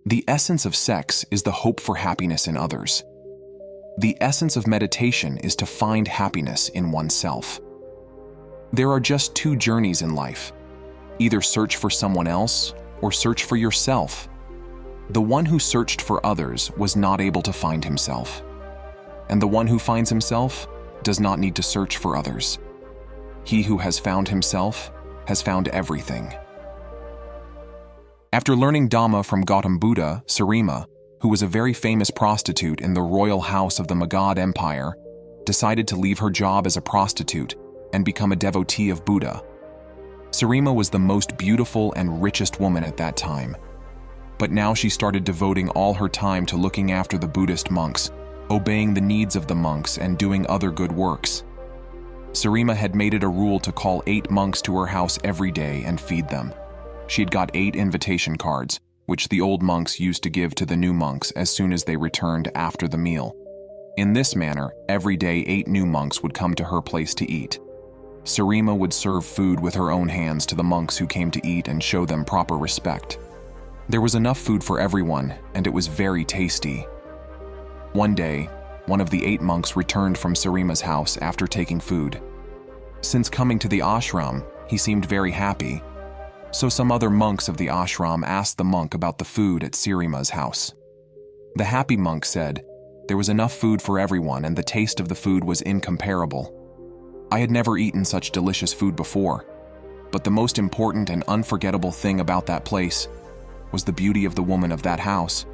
The essence of sex is the hope for happiness in others. The essence of meditation is to find happiness in oneself. There are just two journeys in life: either search for someone else or search for yourself. The one who searched for others was not able to find himself. And the one who finds himself does not need to search for others. He who has found himself has found everything. After learning Dhamma from Gautam Buddha, Sirima, who was a very famous prostitute in the royal house of the Magadha Empire, decided to leave her job as a prostitute and become a devotee of Buddha. Sirima was the most beautiful and richest woman at that time. But now she started devoting all her time to looking after the Buddhist monks, obeying the needs of the monks and doing other good works. Sirima had made it a rule to call 8 monks to her house every day and feed them. She had got 8 invitation cards, which the old monks used to give to the new monks as soon as they returned after the meal. In this manner, every day 8 new monks would come to her place to eat. Sirima would serve food with her own hands to the monks who came to eat and show them proper respect. There was enough food for everyone, and it was very tasty. One day, one of the 8 monks returned from Sirima's house after taking food. Since coming to the ashram, he seemed very happy. So some other monks of the ashram asked the monk about the food at Sirima's house. The happy monk said, "There was enough food for everyone and the taste of the food was incomparable. I had never eaten such delicious food before, but the most important and unforgettable thing about that place was the beauty of the woman of that house.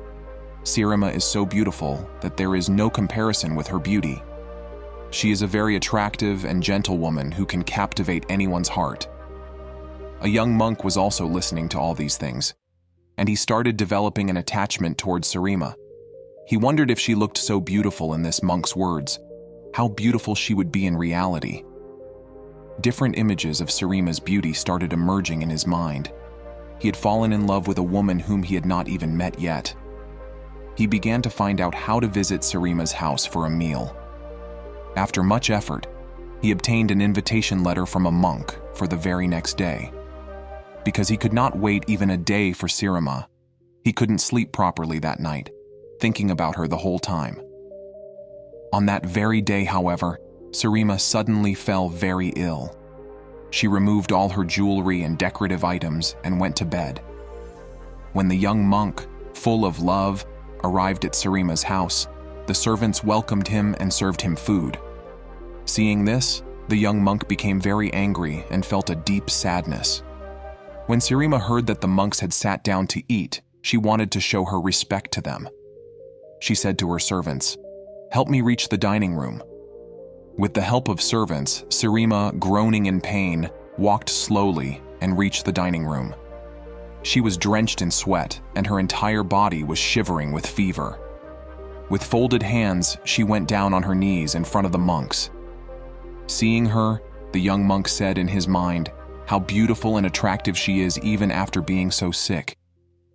Sirima is so beautiful that there is no comparison with her beauty. She is a very attractive and gentle woman who can captivate anyone's heart." A young monk was also listening to all these things, and he started developing an attachment towards Sirima. He wondered if she looked so beautiful in this monk's words, how beautiful she would be in reality. Different images of Sirima's beauty started emerging in his mind. He had fallen in love with a woman whom he had not even met yet. He began to find out how to visit Sirima's house for a meal. After much effort, he obtained an invitation letter from a monk for the very next day. Because he could not wait even a day for Sirima, he couldn't sleep properly that night, thinking about her the whole time. On that very day, however, Sirima suddenly fell very ill. She removed all her jewelry and decorative items and went to bed. When the young monk, full of love, arrived at Sirima's house, the servants welcomed him and served him food. Seeing this, the young monk became very angry and felt a deep sadness. When Sirima heard that the monks had sat down to eat, she wanted to show her respect to them. She said to her servants, "Help me reach the dining room." With the help of servants, Sirima, groaning in pain, walked slowly and reached the dining room. She was drenched in sweat, and her entire body was shivering with fever. With folded hands, she went down on her knees in front of the monks. Seeing her, the young monk said in his mind, "How beautiful and attractive she is even after being so sick.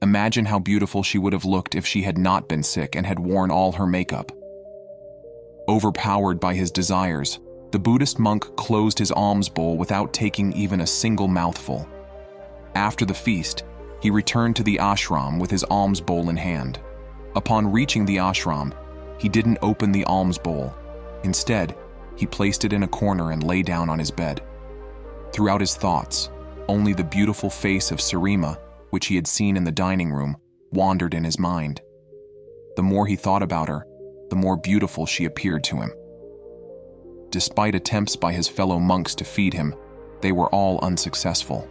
Imagine how beautiful she would have looked if she had not been sick and had worn all her makeup." Overpowered by his desires, the Buddhist monk closed his alms bowl without taking even a single mouthful. After the feast, he returned to the ashram with his alms bowl in hand. Upon reaching the ashram, he didn't open the alms bowl. Instead, he placed it in a corner and lay down on his bed. Throughout his thoughts, only the beautiful face of Sirima, which he had seen in the dining room, wandered in his mind. The more he thought about her, the more beautiful she appeared to him. Despite attempts by his fellow monks to feed him, they were all unsuccessful.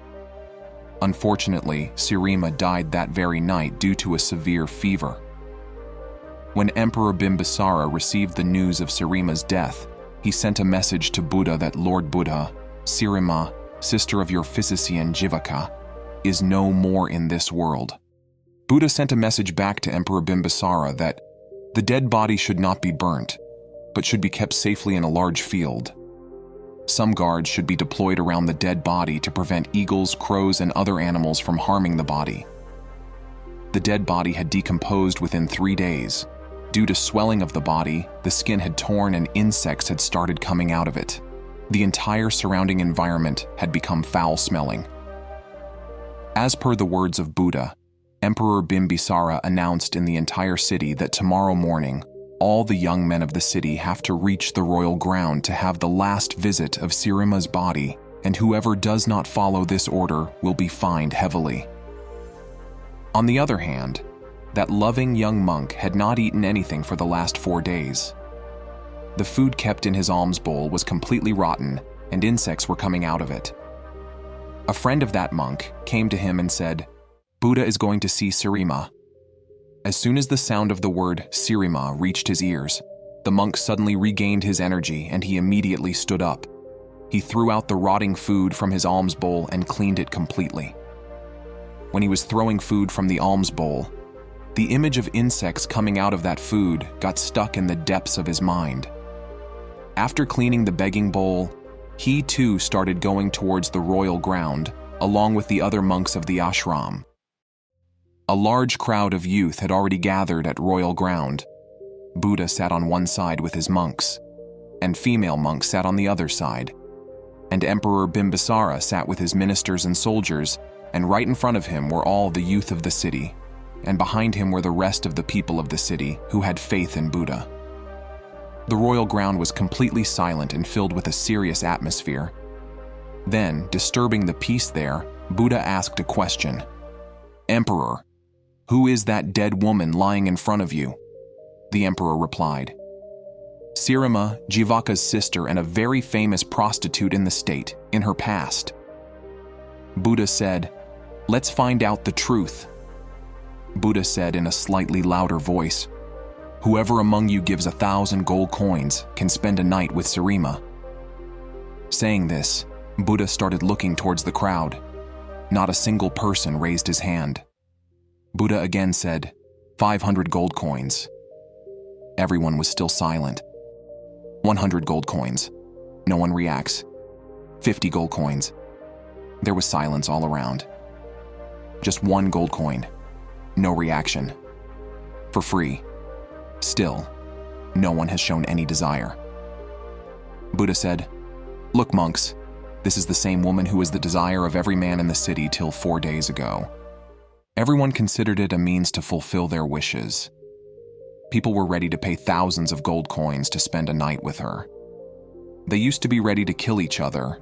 Unfortunately, Sirima died that very night due to a severe fever. When Emperor Bimbisara received the news of Sirima's death, he sent a message to Buddha that Lord Buddha, Sirima, sister of your physician Jivaka, is no more in this world. Buddha sent a message back to Emperor Bimbisara that the dead body should not be burnt, but should be kept safely in a large field. Some guards should be deployed around the dead body to prevent eagles, crows, and other animals from harming the body. The dead body had decomposed within 3 days. Due to swelling of the body, the skin had torn and insects had started coming out of it. The entire surrounding environment had become foul-smelling. As per the words of Buddha, Emperor Bimbisara announced in the entire city that tomorrow morning, all the young men of the city have to reach the royal ground to have the last visit of Sirima's body, and whoever does not follow this order will be fined heavily. On the other hand, that loving young monk had not eaten anything for the last 4 days. The food kept in his alms bowl was completely rotten, and insects were coming out of it. A friend of that monk came to him and said, "Buddha is going to see Sirima." As soon as the sound of the word Sirima reached his ears, the monk suddenly regained his energy and he immediately stood up. He threw out the rotting food from his alms bowl and cleaned it completely. When he was throwing food from the alms bowl, the image of insects coming out of that food got stuck in the depths of his mind. After cleaning the begging bowl, he too started going towards the royal ground, along with the other monks of the ashram. A large crowd of youth had already gathered at royal ground. Buddha sat on one side with his monks, and female monks sat on the other side. And Emperor Bimbisara sat with his ministers and soldiers, and right in front of him were all the youth of the city, and behind him were the rest of the people of the city who had faith in Buddha. The royal ground was completely silent and filled with a serious atmosphere. Then, disturbing the peace there, Buddha asked a question. "Emperor, who is that dead woman lying in front of you?" The emperor replied, "Sirima, Jivaka's sister and a very famous prostitute in the state, in her past." Buddha said, "Let's find out the truth." Buddha said in a slightly louder voice, "Whoever among you gives 1,000 gold coins can spend a night with Sirima." Saying this, Buddha started looking towards the crowd. Not a single person raised his hand. Buddha again said, 500 gold coins. Everyone was still silent. 100 gold coins. No one reacts. 50 gold coins. There was silence all around. Just 1 gold coin. No reaction. For free. Still, no one has shown any desire. Buddha said, "Look, monks, this is the same woman who was the desire of every man in the city till 4 days ago. Everyone considered it a means to fulfill their wishes. People were ready to pay thousands of gold coins to spend a night with her. They used to be ready to kill each other,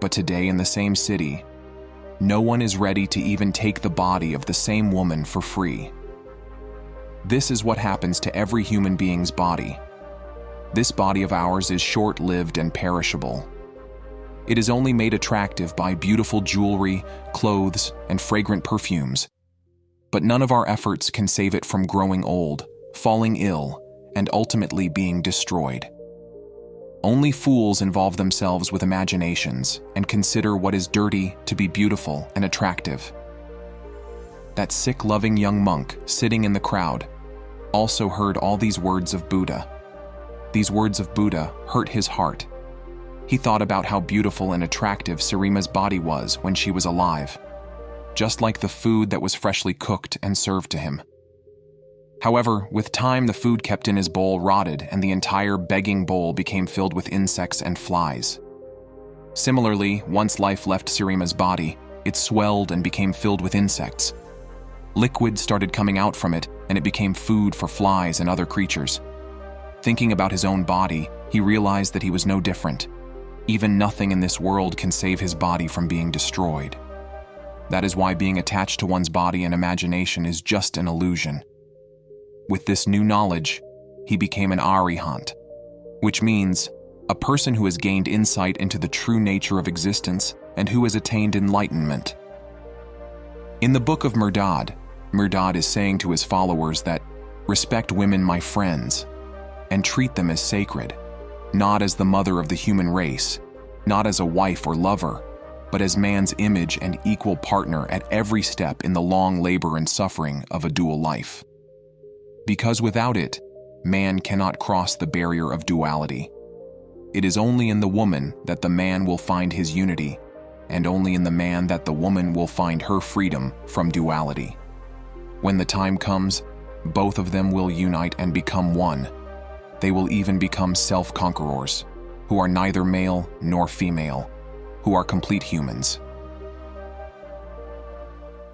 but today in the same city, no one is ready to even take the body of the same woman for free. This is what happens to every human being's body. This body of ours is short-lived and perishable. It is only made attractive by beautiful jewelry, clothes, and fragrant perfumes. But none of our efforts can save it from growing old, falling ill, and ultimately being destroyed. Only fools involve themselves with imaginations and consider what is dirty to be beautiful and attractive." That sick, loving young monk sitting in the crowd also heard all these words of Buddha. These words of Buddha hurt his heart. He thought about how beautiful and attractive Sirima's body was when she was alive, just like the food that was freshly cooked and served to him. However, with time the food kept in his bowl rotted and the entire begging bowl became filled with insects and flies. Similarly, once life left Sirima's body, it swelled and became filled with insects. Liquid started coming out from it and it became food for flies and other creatures. Thinking about his own body, he realized that he was no different. Even nothing in this world can save his body from being destroyed. That is why being attached to one's body and imagination is just an illusion. With this new knowledge, he became an arihant, which means a person who has gained insight into the true nature of existence and who has attained enlightenment. In the book of Mirdad, Mirdad is saying to his followers that, "Respect women, my friends, and treat them as sacred, not as the mother of the human race, not as a wife or lover, but as man's image and equal partner at every step in the long labor and suffering of a dual life. Because without it, man cannot cross the barrier of duality. It is only in the woman that the man will find his unity, and only in the man that the woman will find her freedom from duality. When the time comes, both of them will unite and become one. They will even become self-conquerors, who are neither male nor female, who are complete humans."